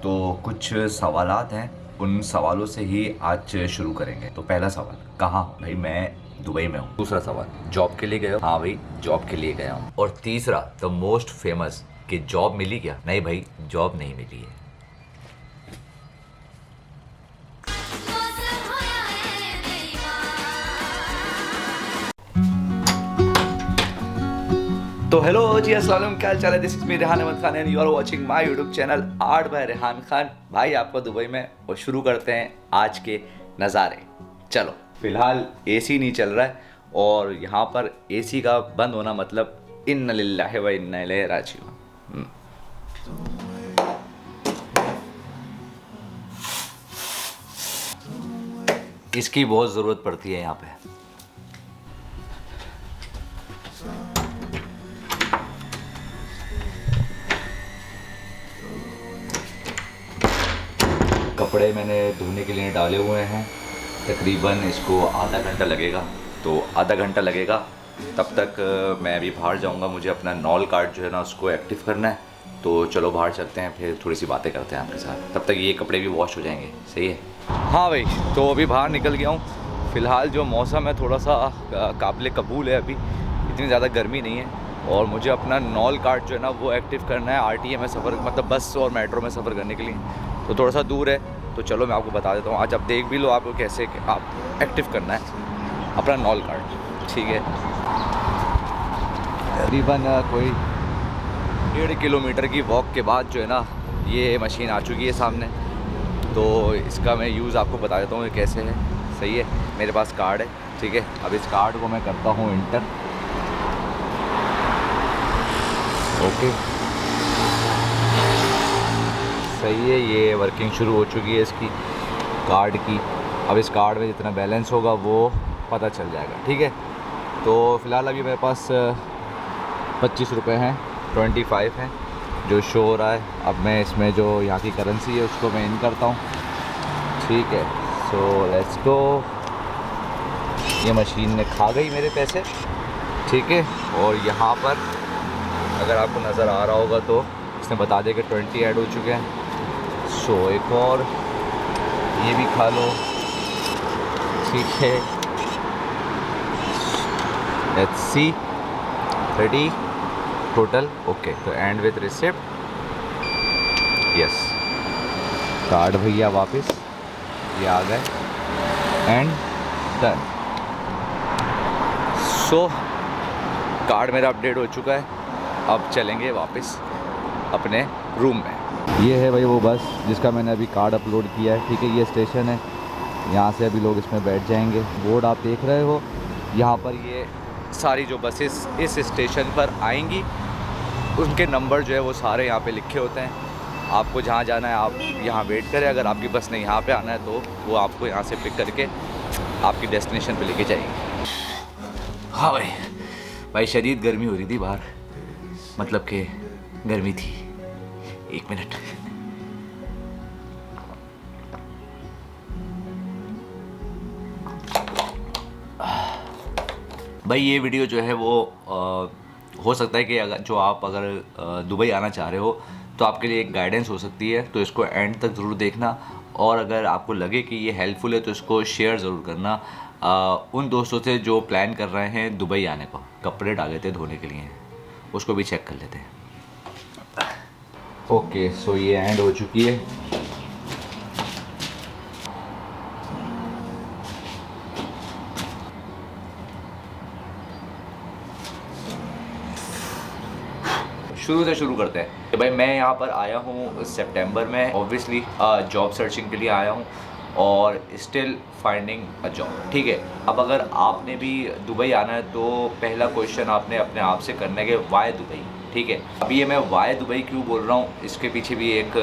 तो कुछ सवालात हैं, उन सवालों से ही आज शुरू करेंगे। तो पहला सवाल, कहाँ हो? भाई मैं दुबई में हूँ। दूसरा सवाल, जॉब के लिए गए हो? हाँ भाई जॉब के लिए गया हूँ। और तीसरा द मोस्ट फेमस, कि जॉब मिली क्या? नहीं भाई जॉब नहीं मिली है। तो हेलो जी, अस्सलाम वालेकुम, क्या चाल है? This is me Rehan Ahmed Khan and you are watching my YouTube channel art by Rehan Khan. भाई आपको दुबई में, और शुरू करते हैं आज के नज़ारे। चलो, फिलहाल एसी नहीं चल रहा है और यहाँ पर एसी का बंद होना मतलब इन्ना लिल्लाहि व इन्ना इलैहि राजिऊन। इसकी बहुत ज़रूरत पड़ती है यहाँ पे। कपड़े मैंने धोने के लिए डाले हुए हैं, तकरीबन इसको आधा घंटा लगेगा। तो आधा घंटा लगेगा, तब तक मैं अभी बाहर जाऊंगा। मुझे अपना नॉल कार्ड जो है ना उसको एक्टिव करना है। तो चलो बाहर चलते हैं, फिर थोड़ी सी बातें करते हैं आपके साथ। तब तक ये कपड़े भी वॉश हो जाएंगे। सही है? हाँ भाई, तो अभी बाहर निकल गया हूँ। फ़िलहाल जो मौसम है थोड़ा सा काबिल कबूल है, अभी इतनी ज़्यादा गर्मी नहीं है। और मुझे अपना नॉल कार्ड जो है ना वो एक्टिव करना है आरटीए में सफ़र, मतलब बस और मेट्रो में सफ़र करने के लिए। तो थोड़ा सा दूर है, तो चलो मैं आपको बता देता हूँ। आज आप देख भी लो आपको कैसे आप एक्टिव करना है अपना नॉल कार्ड। ठीक है, तकरीबन कोई 1.5 किलोमीटर की वॉक के बाद जो है ना ये मशीन आ चुकी है सामने। तो इसका मैं यूज़ आपको बता देता हूँ ये कैसे है। सही है, मेरे पास कार्ड है। ठीक है, अब इस कार्ड को मैं करता हूँ इंटर। ओके, सही है, ये वर्किंग शुरू हो चुकी है इसकी कार्ड की। अब इस कार्ड में जितना बैलेंस होगा वो पता चल जाएगा। ठीक है, तो फ़िलहाल अभी मेरे पास 25 रुपये हैं, 25 हैं जो शो हो रहा है। अब मैं इसमें जो यहाँ की करेंसी है उसको मैं इन करता हूँ। ठीक है, सो लेट्स गो। ये मशीन ने खा गई मेरे पैसे। ठीक है, और यहाँ पर अगर आपको नज़र आ रहा होगा तो इसने बता दिया कि 20 ऐड हो चुके हैं। सो एक और ये भी खा लो। ठीक है, लेट्स सी 30 टोटल। ओके, तो and with receipt. Yes, card भैया वापस ये आ गए एंड डन। सो कार्ड मेरा अपडेट हो चुका है। अब चलेंगे वापस अपने रूम में। ये है भाई वो बस जिसका मैंने अभी कार्ड अपलोड किया है। ठीक है, ये स्टेशन है, यहाँ से अभी लोग इसमें बैठ जाएंगे। बोर्ड आप देख रहे हो, यहाँ पर ये सारी जो बसेस इस स्टेशन पर आएंगी उनके नंबर जो है वो सारे यहाँ पे लिखे होते हैं। आपको जहाँ जाना है आप यहाँ वेट करें। अगर आपकी बस ने यहाँ पे आना है तो वो आपको यहाँ से पिक करके आपकी डेस्टिनेशन पे लेके जाएंगे। हाँ भाई, भाई शदीद गर्मी हो रही थी बाहर, मतलब कि गर्मी थी। एक मिनट। भाई ये वीडियो जो है वो हो सकता है कि अगर दुबई आना चाह रहे हो तो आपके लिए एक गाइडेंस हो सकती है। तो इसको एंड तक ज़रूर देखना, और अगर आपको लगे कि ये हेल्पफुल है तो इसको शेयर ज़रूर करना उन दोस्तों से जो प्लान कर रहे हैं दुबई आने को। कपड़े डाले थे धोने के लिए, उसको भी चेक कर लेते हैं। ओके, सो ये एंड हो चुकी है। शुरू से शुरू करते हैं। भाई मैं यहाँ पर आया हूँ सितंबर में, ऑब्वियसली जॉब सर्चिंग के लिए आया हूँ और स्टिल फाइंडिंग अ जॉब। ठीक है, अब अगर आपने भी दुबई आना है तो पहला क्वेश्चन आपने अपने आप से करना है कि वाई दुबई। ठीक है, अब ये मैं वाई दुबई क्यों बोल रहा हूँ, इसके पीछे भी एक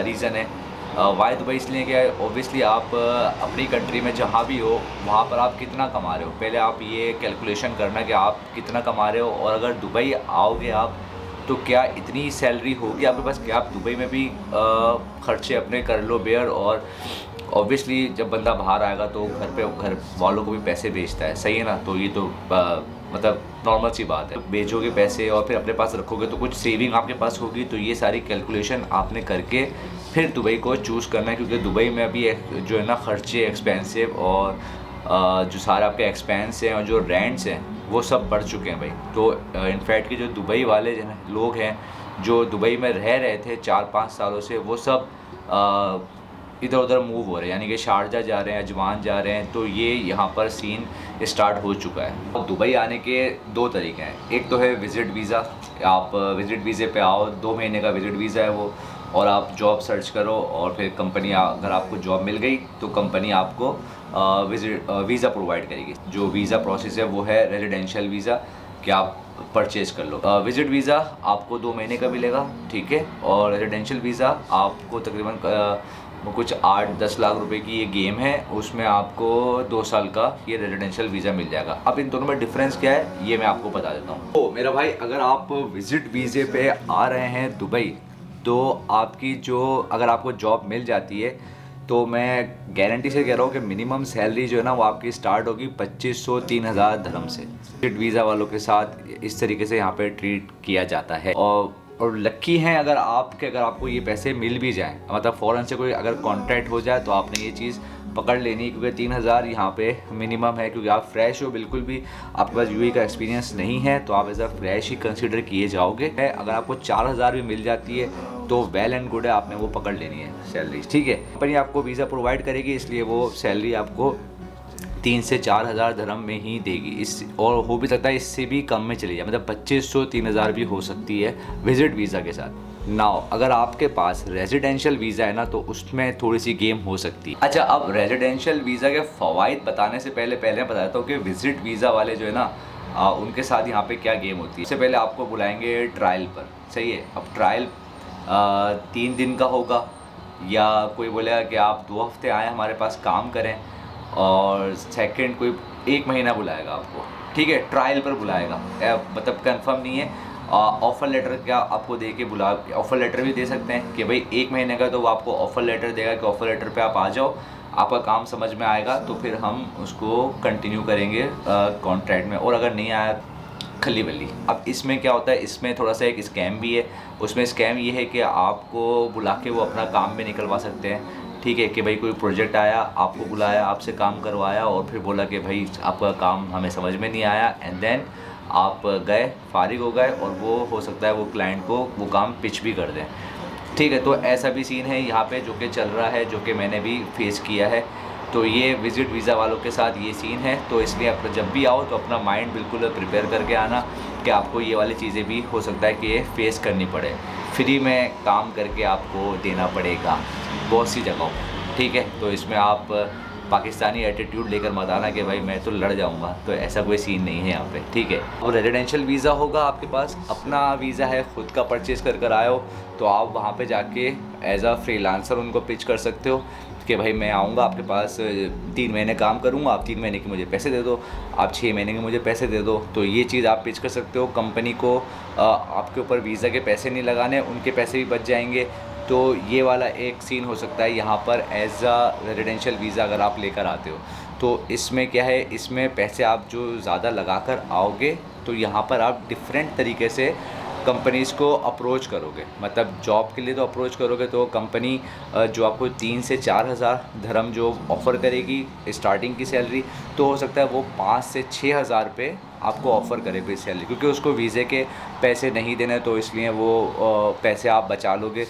रीज़न है। वाई दुबई इसलिए कि ऑब्वियसली आप अपनी कंट्री में जहाँ भी हो वहाँ पर आप कितना कमा रहे हो, पहले आप ये कैलकुलेशन करना कि आप कितना कमा रहे हो। और अगर दुबई आओगे आप तो क्या इतनी सैलरी होगी आपके पास कि आप दुबई में भी ख़र्चे अपने कर लो बेयर। और ऑब्वियसली जब बंदा बाहर आएगा तो घर वालों को भी पैसे भेजता है। सही है ना? तो ये तो मतलब नॉर्मल सी बात है। बेचोगे पैसे और फिर अपने पास रखोगे तो कुछ सेविंग आपके पास होगी। तो ये सारी कैलकुलेशन आपने करके फिर दुबई को चूज़ करना है, क्योंकि दुबई में अभी जो है ना खर्चे एक्सपेंसिव और जो सारे आपके एक्सपेंस हैं और जो रेंट्स हैं वो सब बढ़ चुके हैं भाई। तो इनफैक्ट कि जो दुबई वाले लोग हैं जो दुबई में रह रहे थे 4-5 सालों से, वो सब इधर उधर मूव हो रहे हैं, यानी कि शारजा जा रहे हैं, अजमान जा रहे हैं। तो ये यहाँ पर सीन स्टार्ट हो चुका है। तो दुबई आने के 2 तरीके हैं। एक तो है विज़िट वीज़ा, आप विज़िट वीज़े पे आओ, 2 महीने का विज़िट वीज़ा है वो, और आप जॉब सर्च करो और फिर कंपनी, अगर आपको जॉब मिल गई तो कंपनी आपको वीज़ा प्रोवाइड करेगी। जो वीज़ा प्रोसेस है वो है रेजिडेंशियल वीज़ा, कि आप परचेज कर लो। विज़िट वीज़ा आपको 2 महीने का मिलेगा, ठीक है। और रेजिडेंशियल वीज़ा आपको तकरीबन कुछ 8-10 लाख रुपए की ये गेम है, उसमें आपको 2 साल का ये रेजिडेंशियल वीज़ा मिल जाएगा। अब इन दोनों में डिफरेंस क्या है ये मैं आपको बता देता हूँ। तो मेरा भाई, अगर आप विज़िट वीज़े पे आ रहे हैं दुबई, तो आपकी जो, अगर आपको जॉब मिल जाती है तो मैं गारंटी से कह रहा हूँ कि मिनिमम सैलरी जो है ना वो आपकी स्टार्ट होगी 2500-3000 धर्म से। विज़िट वीज़ा वालों के साथ इस तरीके से यहाँ पे ट्रीट किया जाता है। और लक्की हैं अगर आपको ये पैसे मिल भी जाएँ, मतलब फ़ौरन से कोई अगर कॉन्ट्रैक्ट हो जाए, तो आपने ये चीज़ पकड़ लेनी, क्योंकि 3000 यहाँ पे मिनिमम है। क्योंकि आप फ्रेश हो, बिल्कुल भी आपके पास यूएई का एक्सपीरियंस नहीं है, तो आप एज अ फ्रेश ही कंसिडर किए जाओगे। अगर आपको 4000 भी मिल जाती है तो वेल एंड गुड है, आपने वो पकड़ लेनी है सैलरी, ठीक है। कंपनी आपको वीज़ा प्रोवाइड करेगी, इसलिए वो सैलरी आपको 3 से 4000 धर्म में ही देगी। इस और हो भी सकता है इससे भी कम में चली जाए, मतलब 2500-3000 भी हो सकती है विज़िट वीज़ा के साथ। नाउ अगर आपके पास रेजिडेंशियल वीज़ा है ना, तो उसमें थोड़ी सी गेम हो सकती है। अच्छा, अब रेजिडेंशियल वीज़ा के फ़वाइद बताने से पहले मैं बताता हूँ कि विज़िट वीज़ा वाले जो है ना, उनके साथ यहाँ पे क्या गेम होती है। इससे पहले आपको बुलाएंगे ट्रायल पर, सही है। अब ट्रायल 3 दिन का होगा, या कोई बोलेगा कि आप 2 हफ्ते आए हमारे पास काम करें, और सेकंड कोई 1 महीना बुलाएगा आपको, ठीक है, ट्रायल पर बुलाएगा। मतलब कंफर्म नहीं है। ऑफ़र लेटर क्या आपको दे के ऑफ़र लेटर भी दे सकते हैं कि भाई 1 महीने का, तो वो आपको ऑफ़र लेटर देगा कि ऑफ़र लेटर पे आप आ जाओ, आपका काम समझ में आएगा तो फिर हम उसको कंटिन्यू करेंगे कॉन्ट्रैक्ट में। और अगर नहीं आया, खली बल्ली। अब इसमें क्या होता है, इसमें थोड़ा सा एक स्कैम भी है। उसमें स्कैम ये है कि आपको बुला के वो अपना काम भी निकलवा सकते हैं, ठीक है। कि भाई कोई प्रोजेक्ट आया, आपको बुलाया, आपसे काम करवाया, और फिर बोला कि भाई आपका काम हमें समझ में नहीं आया, एंड देन आप गए, फारिग हो गए, और वो हो सकता है वो क्लाइंट को वो काम पिच भी कर दें, ठीक है। तो ऐसा भी सीन है यहाँ पे जो कि चल रहा है, जो कि मैंने भी फेस किया है। तो ये विज़िट वीज़ा वालों के साथ ये सीन है। तो इसलिए आप जब भी आओ तो अपना माइंड बिल्कुल प्रिपेयर करके आना कि आपको ये वाली चीज़ें भी हो सकता है कि ये फेस करनी पड़े। फ्री में काम करके आपको देना पड़ेगा बहुत सी जगहों, ठीक है। तो इसमें आप पाकिस्तानी एटीट्यूड लेकर मत आना कि भाई मैं तो लड़ जाऊंगा, तो ऐसा कोई सीन नहीं है यहाँ पे, ठीक है। और रेजिडेंशियल वीज़ा होगा, आपके पास अपना वीज़ा है, ख़ुद का परचेज़ कर आए हो, तो आप वहाँ पे जाके एज अ फ्रीलांसर उनको पिच कर सकते हो कि भाई मैं आऊँगा आपके पास, 3 महीने काम करूँगा, आप 3 महीने के मुझे पैसे दे दो, आप 6 महीने के मुझे पैसे दे दो। तो ये चीज़ आप पिच कर सकते हो। कंपनी को आपके ऊपर वीज़ा के पैसे नहीं लगाने, उनके पैसे भी बच जाएंगे। तो ये वाला एक सीन हो सकता है यहाँ पर एज अ रेजिडेंशियल वीज़ा अगर आप लेकर आते हो। तो इसमें क्या है, इसमें पैसे आप जो ज़्यादा लगा कर आओगे, तो यहाँ पर आप डिफरेंट तरीके से कंपनीज़ को अप्रोच करोगे। मतलब जॉब के लिए तो अप्रोच करोगे, तो कंपनी जो आपको 3 से 4000 धर्म जो ऑफ़र करेगी स्टार्टिंग की सैलरी, तो हो सकता है वो 5 से 6000 पे आपको ऑफ़र करे बेस सैलरी, क्योंकि उसको वीज़े के पैसे नहीं देने, तो इसलिए वो पैसे आप बचा लोगे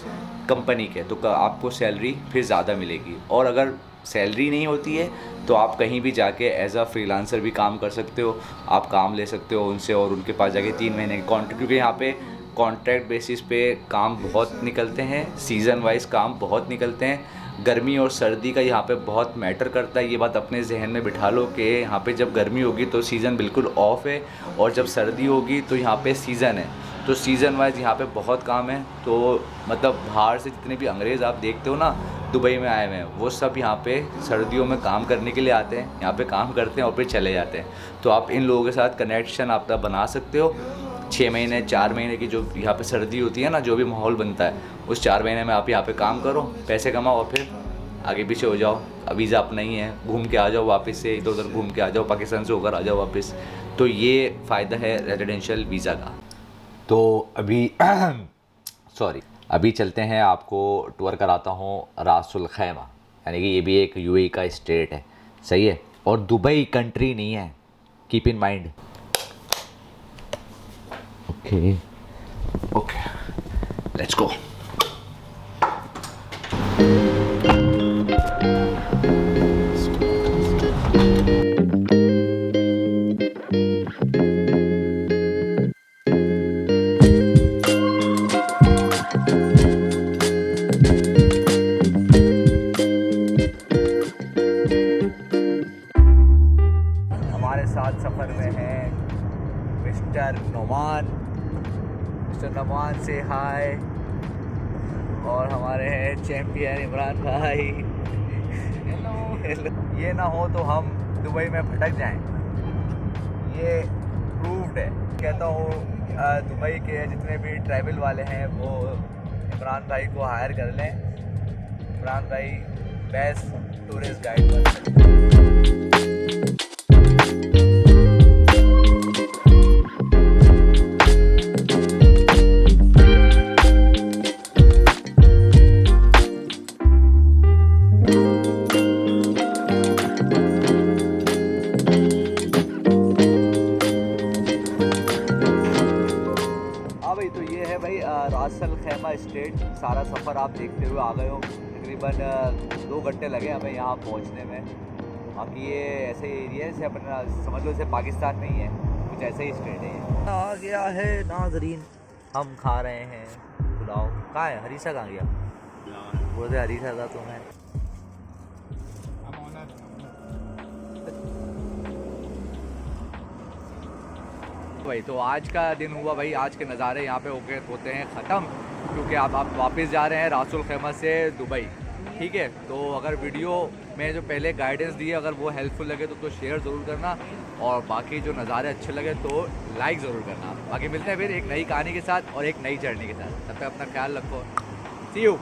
कंपनी के, तो आपको सैलरी फिर ज़्यादा मिलेगी। और अगर सैलरी नहीं होती है तो आप कहीं भी जाके एज अ फ्रीलांसर भी काम कर सकते हो, आप काम ले सकते हो उनसे, और उनके पास जाके 3 महीने के कॉन्ट्रैक्ट, क्योंकि यहाँ पे कॉन्ट्रैक्ट बेसिस पे काम बहुत निकलते हैं, सीज़न वाइज काम बहुत निकलते हैं। गर्मी और सर्दी का यहाँ पे बहुत मैटर करता है, ये बात अपने जहन में बिठा लो कि यहाँ पे जब गर्मी होगी तो सीज़न बिल्कुल ऑफ है, और जब सर्दी होगी तो यहाँ पे सीज़न है। तो सीज़न वाइज यहाँ पे बहुत काम है। तो मतलब बाहर से जितने भी अंग्रेज़ आप देखते हो ना दुबई में आए हुए हैं, वो सब यहाँ पे सर्दियों में काम करने के लिए आते हैं, यहाँ पे काम करते हैं और फिर चले जाते हैं। तो आप इन लोगों के साथ कनेक्शन आप बना सकते हो। 6 महीने 4 महीने की जो यहाँ पे सर्दी होती है ना, जो भी माहौल बनता है, उस 4 महीने में आप यहाँ पे काम करो, पैसे कमाओ, और फिर आगे पीछे हो जाओ। वीज़ा अपना ही है, घूम के आ जाओ वापस से, इधर उधर घूम के आ जाओ, पाकिस्तान से होकर आ जाओ वापस। तो ये फ़ायदा है रेजिडेंशियल वीज़ा का। तो अभी सॉरी, अभी चलते हैं, आपको टूर कराता हूँ रासुल खैमा, यानी कि ये भी एक यूएई का स्टेट है, सही है, और दुबई कंट्री नहीं है, keep in mind. Okay okay, let's go. हमारे साथ सफ़र में है मिस्टर नोमान। मिस्टर नोमान से हाय। और हमारे हैं चैम्पियन इमरान भाई। हेलो। ये ना हो तो हम दुबई में भटक जाएं, ये प्रूव्ड है। कहता हूँ दुबई के जितने भी ट्रैवल वाले हैं वो इमरान भाई को हायर कर लें। इमरान भाई बेस्ट टूरिस्ट गाइड बन सकते हैं। तो ये है भाई रासल खैमा स्टेट। सारा सफ़र आप देखते हुए आ गए हो, तकरीबन 2 घंटे लगे हमें यहाँ पहुँचने में। बाकी ये ऐसे एरिया है जैसे अपना समझ लो, जैसे पाकिस्तान नहीं है, कुछ ऐसे ही स्टेट है। आ गया है नाजरीन, हम खा रहे हैं पुलाव। कहाँ है हरीसा, कहाँ गया? बोलते हरीसा था तुम्हें। भाई तो आज का दिन हुआ भाई, आज के नज़ारे यहाँ पे होते हैं ख़त्म, क्योंकि आप वापस जा रहे हैं रासुल खैमा से दुबई। ठीक है, तो अगर वीडियो में जो पहले गाइडेंस दी है अगर वो हेल्पफुल लगे तो शेयर ज़रूर करना, और बाकी जो नज़ारे अच्छे लगे तो लाइक ज़रूर करना। बाकी मिलते हैं फिर एक नई कहानी के साथ और एक नई जर्नी के साथ। तब तक अपना ख्याल रखो। सी यू।